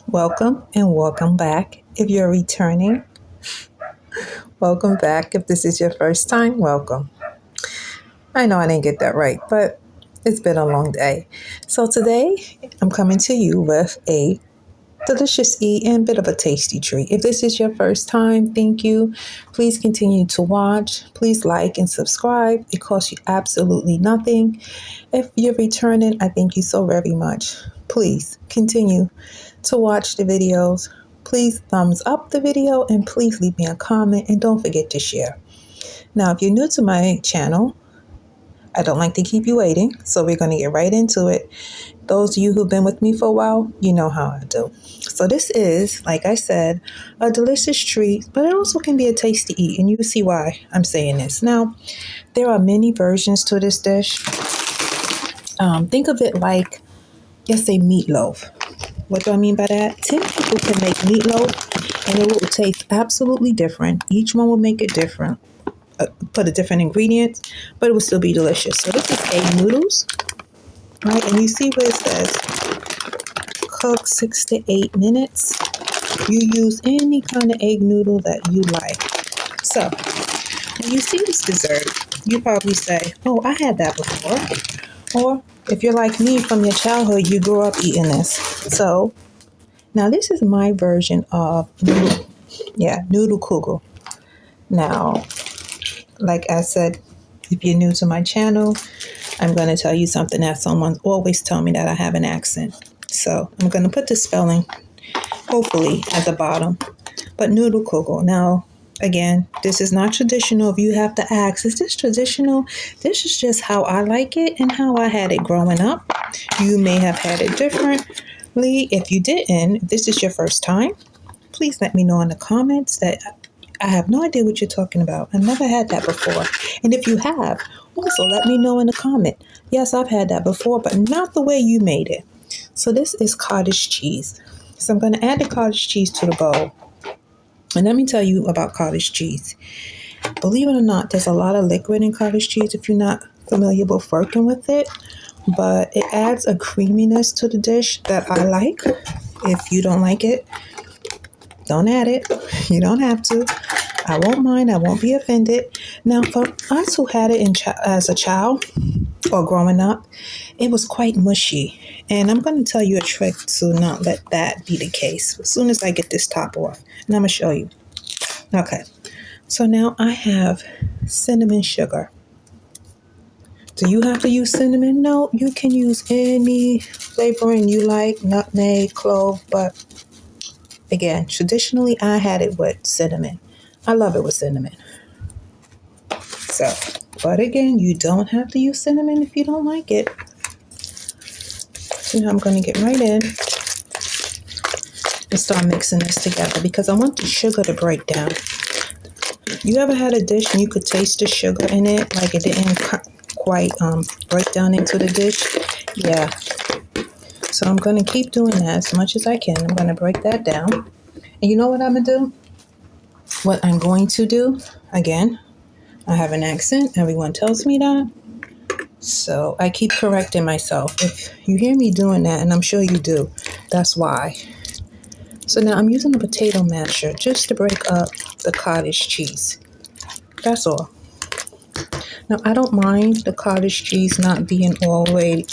Welcome and welcome back. If you're returning, welcome back. If this is your first time, welcome. I know I didn't get that right, but it's been a long day. So today I'm coming to you with a delicious eat and bit of a tasty treat. If this is your first time, thank you. Please continue to watch. Please like and subscribe. It costs you absolutely nothing. If you're returning, I thank you so very much. Please continue to watch the videos. Please thumbs up the video and please leave me a comment and don't forget to share. Now, if you're new to my channel, I don't like to keep you waiting, so we're going to get right into it. Those of you who've been with me for a while, you know how I do. So this is, like I said, a delicious treat, but it also can be a tasty eat, and you'll see why I'm saying this. Now, there are many versions to this dish. Think of it like, let's say, meatloaf. What do I mean by that? 10 people can make meatloaf, and it will taste absolutely different. Each one will make it different. Put a different ingredients, but it will still be delicious. So this is egg noodles, right? And you see where it says cook 6 to 8 minutes. You use any kind of egg noodle that you like. So when you see this dessert, you probably say, "Oh, I had that before." Or if you're like me from your childhood, you grew up eating this. So now this is my version of noodle. Yeah, noodle kugel. Now, like I said, if you're new to my channel, I'm going to tell you something that someone's always told me, that I have an accent. So I'm going to put the spelling, hopefully, at the bottom. But noodle kugel. Now, again, this is not traditional. If you have to ask, is this traditional? This is just how I like it and how I had it growing up. You may have had it differently. If you didn't, if this is your first time, please let me know in the comments that I have no idea what you're talking about. I've never had that before. And if you have, also let me know in the comment. Yes, I've had that before, but not the way you made it. So this is cottage cheese. So I'm going to add the cottage cheese to the bowl. And let me tell you about cottage cheese. Believe it or not, there's a lot of liquid in cottage cheese if you're not familiar with working with it. But it adds a creaminess to the dish that I like. If you don't like it, don't add it. You don't have to. I won't mind. I won't be offended. Now, for us who had it as a child or growing up, it was quite mushy. And I'm going to tell you a trick to not let that be the case as soon as I get this top off. And I'm going to show you. Okay. So now I have cinnamon sugar. Do you have to use cinnamon? No, you can use any flavoring you like, nutmeg, clove, but again, traditionally, I had it with cinnamon. I love it with cinnamon. So, but again, you don't have to use cinnamon if you don't like it. So now I'm going to get right in and start mixing this together because I want the sugar to break down. You ever had a dish and you could taste the sugar in it, like it didn't quite break down into the dish? Yeah. So I'm going to keep doing that as much as I can. I'm going to break that down. And you know what I'm going to do? What I'm going to do, again, I have an accent. Everyone tells me that. So I keep correcting myself. If you hear me doing that, and I'm sure you do, that's why. So now I'm using a potato masher just to break up the cottage cheese. That's all. Now, I don't mind the cottage cheese not being all the way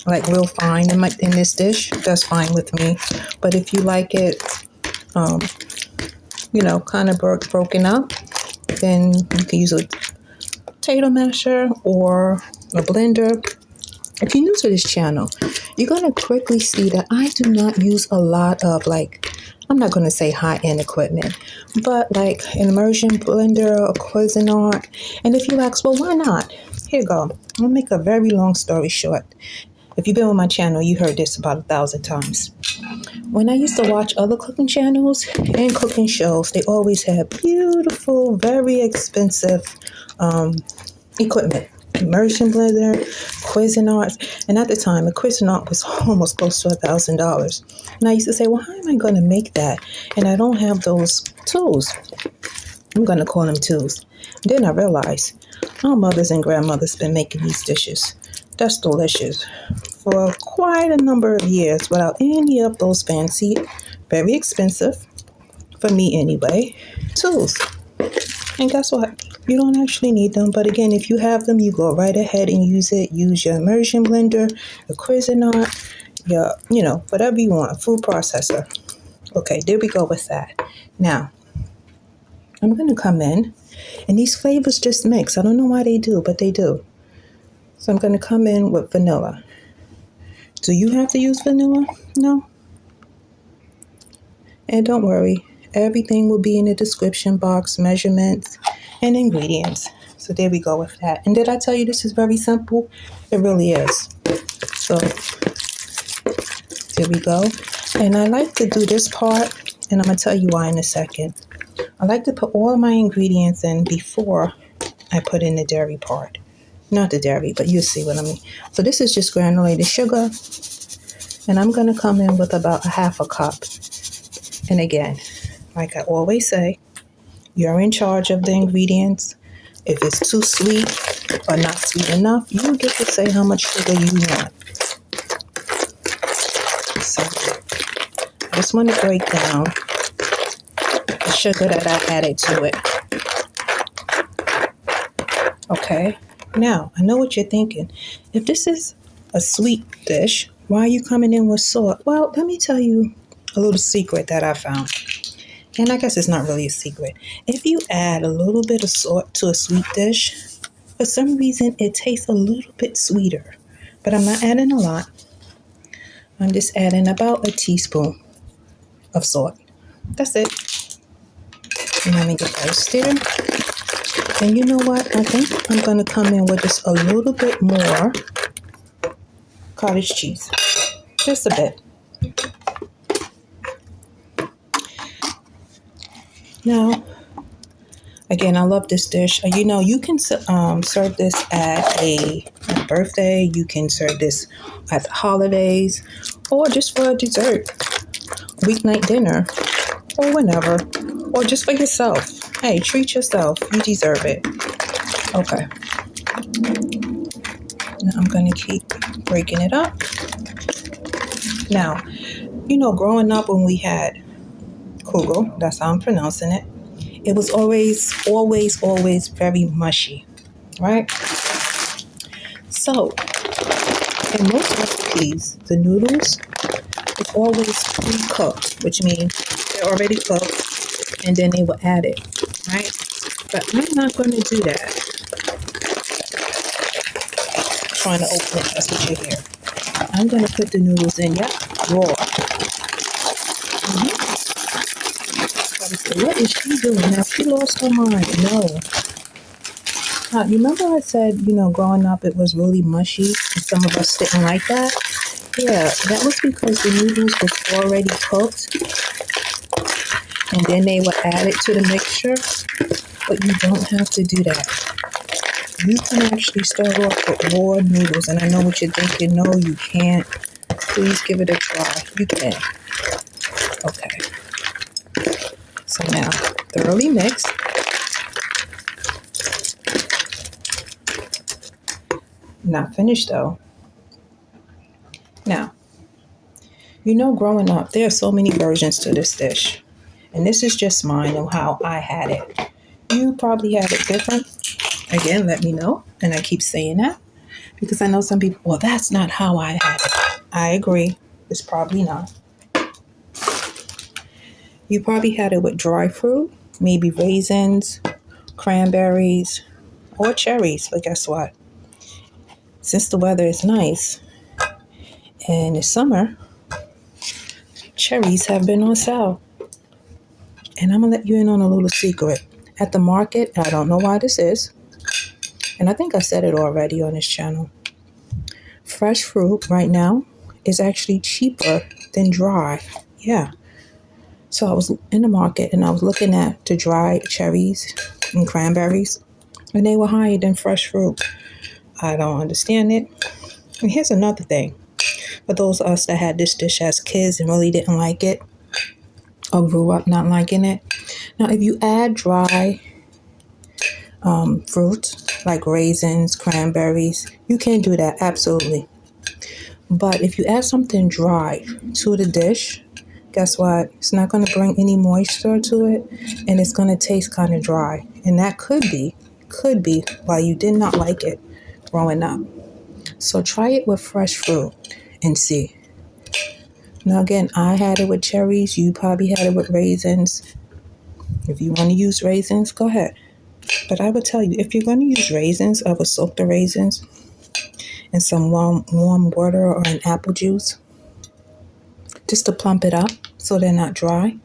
like real fine in this dish. That's fine with me. But if you like it, kind of broken up, then you can use a potato masher or a blender. If you're new to this channel, you're going to quickly see that I do not use a lot of I'm not going to say high-end equipment, but like an immersion blender or Culinary. And if you ask, well, why not? Here you go. I'll make a very long story short. If you've been on my channel, you heard this about 1,000 times. When I used to watch other cooking channels and cooking shows, they always had beautiful, very expensive equipment. Immersion blender, Cuisinart, and at the time, a Cuisinart was almost close to $1,000. And I used to say, well, how am I going to make that? And I don't have those tools. I'm going to call them tools. Then I realized our mothers and grandmothers been making these dishes. That's delicious. for quite a number of years without any of those fancy, very expensive, for me anyway, tools. And guess what? You don't actually need them. But again, if you have them, you go right ahead and use it. Use your immersion blender, your Cuisinart, your, whatever you want, food processor. Okay, there we go with that. Now, I'm going to come in, and these flavors just mix. I don't know why they do, but they do. So I'm going to come in with vanilla. Do you have to use vanilla? No. And don't worry, everything will be in the description box, measurements and ingredients. So there we go with that. And did I tell you this is very simple? It really is. So there we go. And I like to do this part, and I'm going to tell you why in a second. I like to put all of my ingredients in before I put in the dairy part. Not the dairy, but you'll see what I mean. So this is just granulated sugar. And I'm going to come in with about a half a cup. And again, like I always say, you're in charge of the ingredients. If it's too sweet or not sweet enough, you get to say how much sugar you want. So I just want to break down the sugar that I added to it. Okay, now I know what you're thinking. If this is a sweet dish, why are you coming in with salt? Well, let me tell you a little secret that I found. And I guess it's not really a secret. If you add a little bit of salt to a sweet dish, for some reason it tastes a little bit sweeter. But I'm not adding a lot. I'm just adding about a teaspoon of salt. That's it. And let me get that stirred. And you know what? I think I'm going to come in with just a little bit more cottage cheese. Just a bit. Now, again, I love this dish. You can serve this at a birthday. You can serve this at the holidays, or just for a dessert, weeknight dinner, or whenever, or just for yourself. Hey, treat yourself. You deserve it. Okay. Now I'm going to keep breaking it up. Now, growing up when we had kugel, that's how I'm pronouncing it, it was always very mushy, right? So, in most recipes, the noodles is always pre-cooked, which means they're already cooked, and then they will add it, right? But I'm not going to do that. I'm trying to open it, that's what you hear. I'm going to put the noodles in, raw. What is she doing? Now, she lost her mind. No. You remember I said, growing up it was really mushy and some of us didn't like that? Yeah, that was because the noodles was already cooked and then they were added to the mixture. But you don't have to do that. You can actually start off with raw noodles. And I know what you're thinking. No, you can't. Please give it a try. You can. Okay. So now, thoroughly mix. Not finished though. Now, growing up, there are so many versions to this dish. And this is just mine and how I had it. You probably had it different. Again, let me know. And I keep saying that because I know some people, well, that's not how I had it. I agree. It's probably not. You probably had it with dry fruit, maybe raisins, cranberries, or cherries. But guess what? Since the weather is nice and it's summer, cherries have been on sale. And I'm going to let you in on a little secret. At the market, I don't know why this is, and I think I said it already on this channel, fresh fruit right now is actually cheaper than dry. Yeah. So I was in the market and I was looking at the dried cherries and cranberries, and they were higher than fresh fruit. I don't understand it. And here's another thing. For those of us that had this dish as kids and really didn't like it, or grew up not liking it. Now, if you add dry fruit like raisins, cranberries, you can do that, absolutely. But if you add something dry to the dish, guess what? It's not going to bring any moisture to it, and it's going to taste kind of dry. And that could be why you did not like it growing up. So try it with fresh fruit and see. Now again, I had it with cherries. You probably had it with raisins. If you want to use raisins, go ahead. But I would tell you, if you're going to use raisins, I would soak the raisins in some warm water or an apple juice just to plump it up so they're not dry.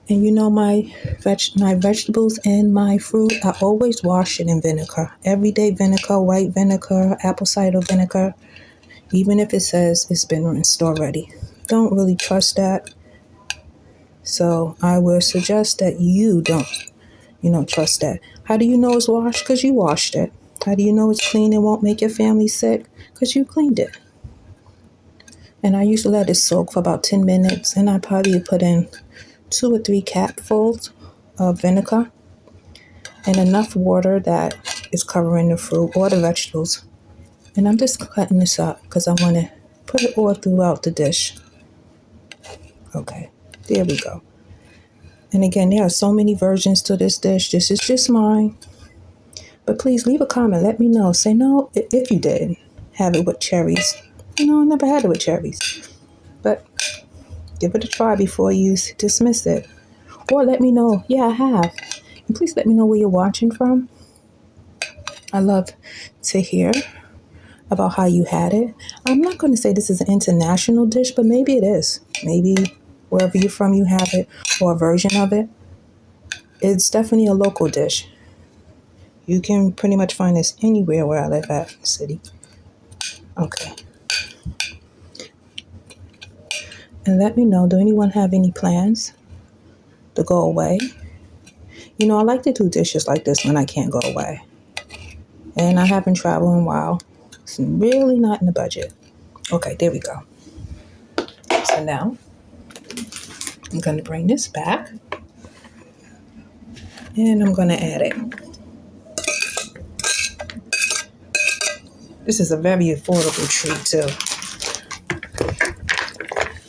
And you know my vegetables and my fruit, I always wash it in vinegar. Everyday vinegar, white vinegar, apple cider vinegar, even if it says it's been rinsed already. Don't really trust that. So I will suggest that you don't, trust that. How do you know it's washed? Because you washed it. How do you know it's clean and won't make your family sick? Because you cleaned it. And I used to let it soak for about 10 minutes, and I probably put in 2 or 3 capfuls of vinegar and enough water that is covering the fruit or the vegetables. And I'm just cutting this up because I want to put it all throughout the dish. Okay, there we go. And again, there are so many versions to this dish. This is just mine. But please leave a comment. Let me know. Say no if you did have it with cherries. I never had it with cherries. But give it a try before you dismiss it. Or let me know, yeah, I have. And please let me know where you're watching from. I love to hear about how you had it. I'm not going to say this is an international dish, but maybe it is. Maybe wherever you're from, you have it, or a version of it. It's definitely a local dish. You can pretty much find this anywhere where I live at in the city. Okay. And let me know, do anyone have any plans to go away? I like to do dishes like this when I can't go away. And I haven't traveled in a while. It's really not in the budget. Okay, there we go. So now, I'm going to bring this back. And I'm going to add it. This is a very affordable treat too.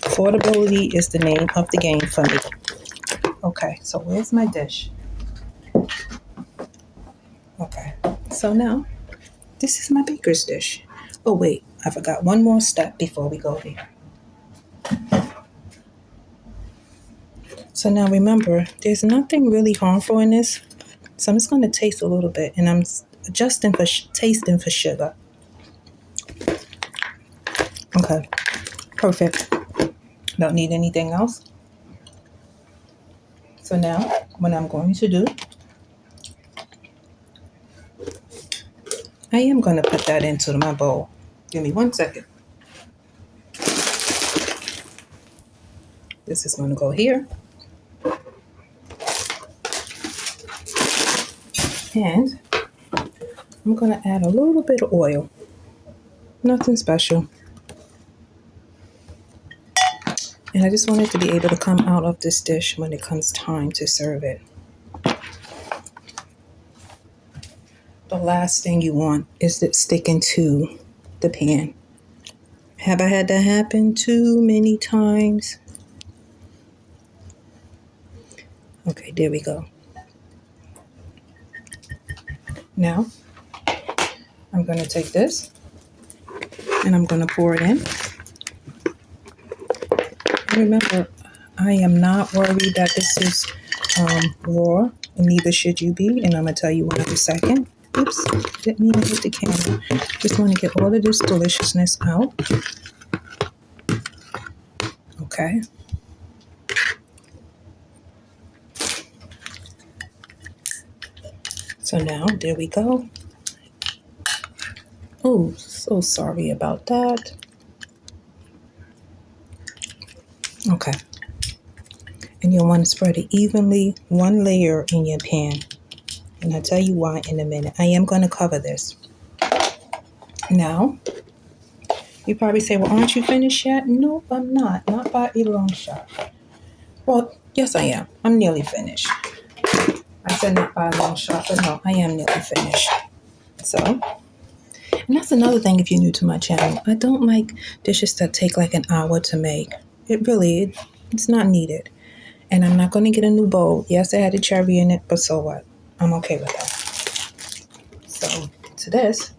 Affordability is the name of the game for me. Okay, so where's my dish? Okay, so now, this is my baker's dish. Oh wait, I forgot one more step before we go there. So now remember, there's nothing really harmful in this. So I'm just going to taste a little bit, and I'm adjusting for tasting for sugar. Okay, perfect. Don't need anything else. So now, what I'm going to do, I am going to put that into my bowl. Give me 1 second. This is going to go here. And I'm going to add a little bit of oil. Nothing special. And I just want it to be able to come out of this dish when it comes time to serve it. The last thing you want is it sticking to the pan. Have I had that happen too many times? Okay, there we go. Now, I'm going to take this and I'm going to pour it in. And remember, I am not worried that this is raw, and neither should you be. And I'm going to tell you why in a second. Oops, didn't mean to hit the camera. Just want to get all of this deliciousness out. Okay. So now, there we go. Oh, so sorry about that. Okay. And you'll want to spread it evenly, one layer in your pan. And I'll tell you why in a minute. I am going to cover this. Now, you probably say, well, aren't you finished yet? Nope, I'm not. Not by a long shot. Well, yes, I am. I'm nearly finished. I said not by a long shot, but no, I am nearly finished. So, And that's another thing if you're new to my channel. I don't like dishes that take like an hour to make. It's not needed. And I'm not going to get a new bowl. Yes, it had a cherry in it, but so what? I'm okay with that. So to this,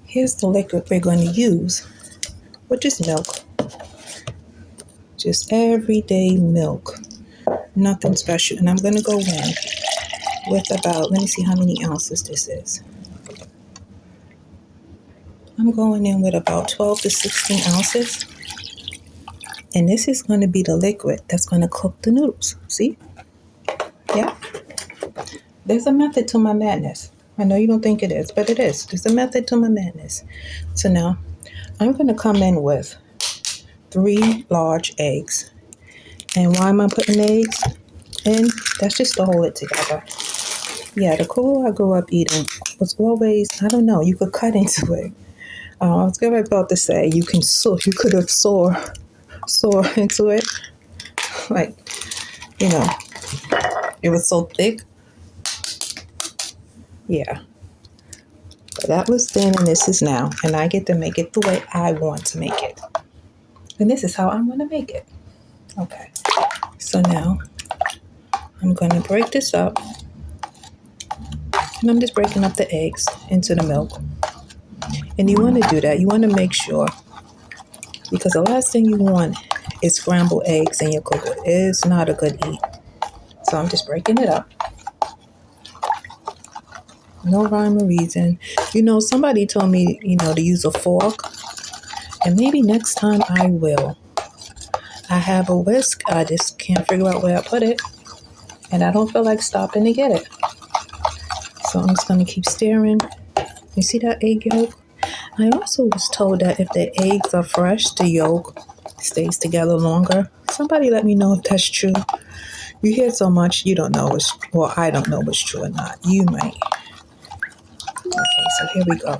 here's the liquid we're going to use, which is milk. Just everyday milk. Nothing special. And I'm going to go in with about, let me see how many ounces this is. I'm going in with about 12 to 16 ounces. And this is going to be the liquid that's going to cook the noodles. See? Yeah. There's a method to my madness. I know you don't think it is, but it is. There's a method to my madness. So now I'm going to come in with 3 large eggs. And why am I putting eggs in? That's just to hold it together. Yeah, the cocoa I grew up eating was always, I don't know, you could cut into it. I was about to say you could have saw into it. Like, you know, it was so thick. Yeah. But that was then and this is now. And I get to make it the way I want to make it. And this is how I'm going to make it. Okay. So now I'm going to break this up. And I'm just breaking up the eggs into the milk. And you want to do that. You want to make sure. Because the last thing you want is scrambled eggs in your cooker. It's not a good eat. So I'm just breaking it up. No rhyme or reason. Somebody told me, to use a fork. And maybe next time I will. I have a whisk. I just can't figure out where I put it. And I don't feel like stopping to get it. So I'm just going to keep stirring. You see that egg yolk? I also was told that if the eggs are fresh, the yolk stays together longer. Somebody let me know if that's true. You hear so much, you don't know I don't know what's true or not. You might. Okay, so here we go.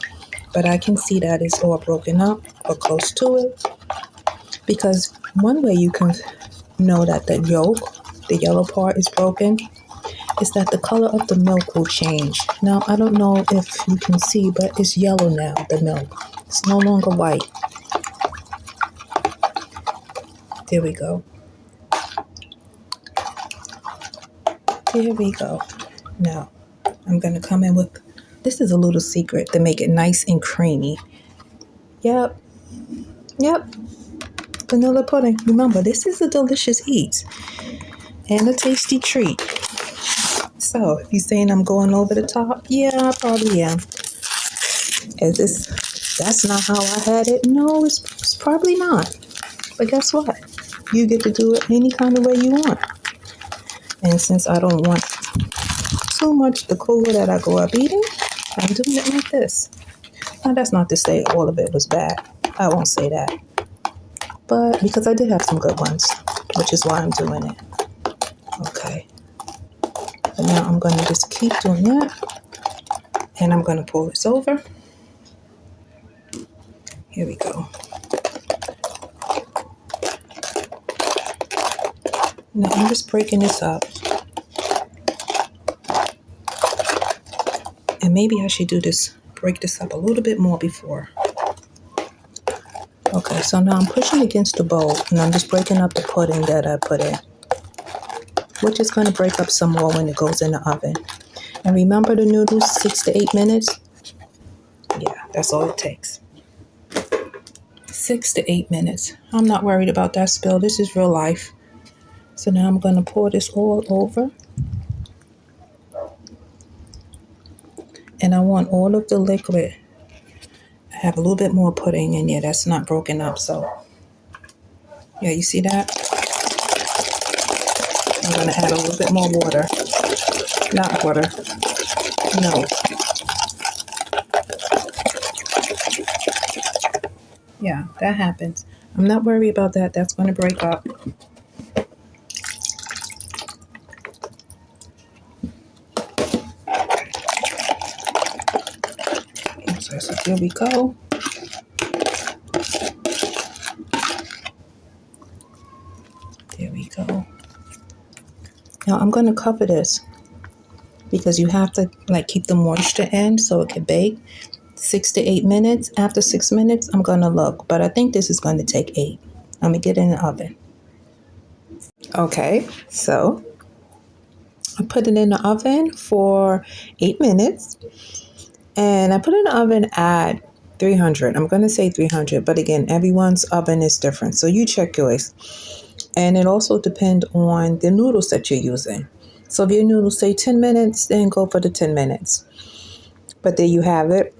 But I can see that it's all broken up or close to it. Because one way you can know that the yolk, the yellow part is broken, is that the color of the milk will change. Now, I don't know if you can see, but it's yellow now, the milk. It's no longer white. There we go. There we go. Now, I'm going to come in with, this is a little secret to make it nice and creamy. Yep. Vanilla pudding. Remember, this is a delicious eat and a tasty treat. So, if you're saying I'm going over the top, yeah, I probably am. That's not how I had it? No, it's probably not. But guess what? You get to do it any kind of way you want. And since I don't want too much the cocoa that I grew up eating, I'm doing it like this. Now, that's not to say all of it was bad. I won't say that. But because I did have some good ones, which is why I'm doing it. Okay. But now I'm going to just keep doing that. And I'm going to pull this over. Here we go. Now I'm just breaking this up. And maybe I should break this up a little bit more before. Okay, so now I'm pushing against the bowl and I'm just breaking up the pudding that I put in, which is going to break up some more when it goes in the oven. And remember the noodles, 6 to 8 minutes? Yeah, that's all it takes. 6 to 8 minutes. I'm not worried about that spill. This is real life. So now I'm going to pour this all over. And I want all of the liquid. I have a little bit more pudding in here that's not broken up. So, yeah, you see that? I'm going to add a little bit more water. Not water. No. Yeah, that happens. I'm not worried about that. That's going to break up. So here we go. There we go. Now I'm going to cover this because you have to like keep the moisture in so it can bake. 6 to 8 minutes. After 6 minutes, I'm gonna look, but I think this is going to take 8. I'm gonna get it in the oven. Okay, so I put it in the oven for 8 minutes, and I put it in the oven at 300. I'm gonna say 300, but again, everyone's oven is different, so you check yours. And it also depends on the noodles that you're using. So if your noodles say 10 minutes, then go for the 10 minutes. But there you have it.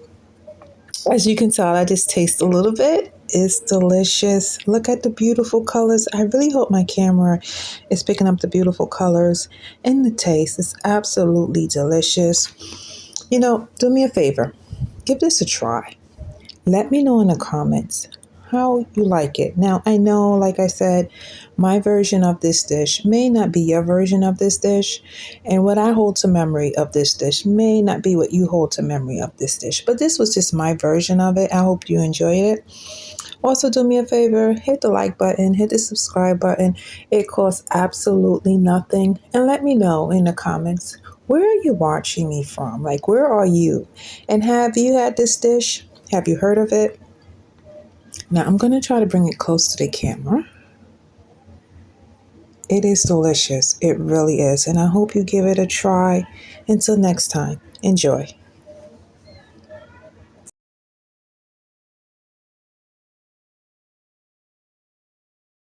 As you can tell, I just taste a little bit. It's delicious. Look at the beautiful colors. I really hope my camera is picking up the beautiful colors and the taste. It's absolutely delicious. Do me a favor. Give this a try. Let me know in the comments how you like it. Now, I know, like I said, my version of this dish may not be your version of this dish, and what I hold to memory of this dish may not be what you hold to memory of this dish, but this was just my version of it. I hope you enjoyed it. Also, do me a favor, hit the like button, hit the subscribe button. It costs absolutely nothing. And let me know in the comments, where are you watching me from? Like, where are you? And have you had this dish? Have you heard of it? Now, I'm going to try to bring it close to the camera. It is delicious. It really is. And I hope you give it a try. Until next time, enjoy.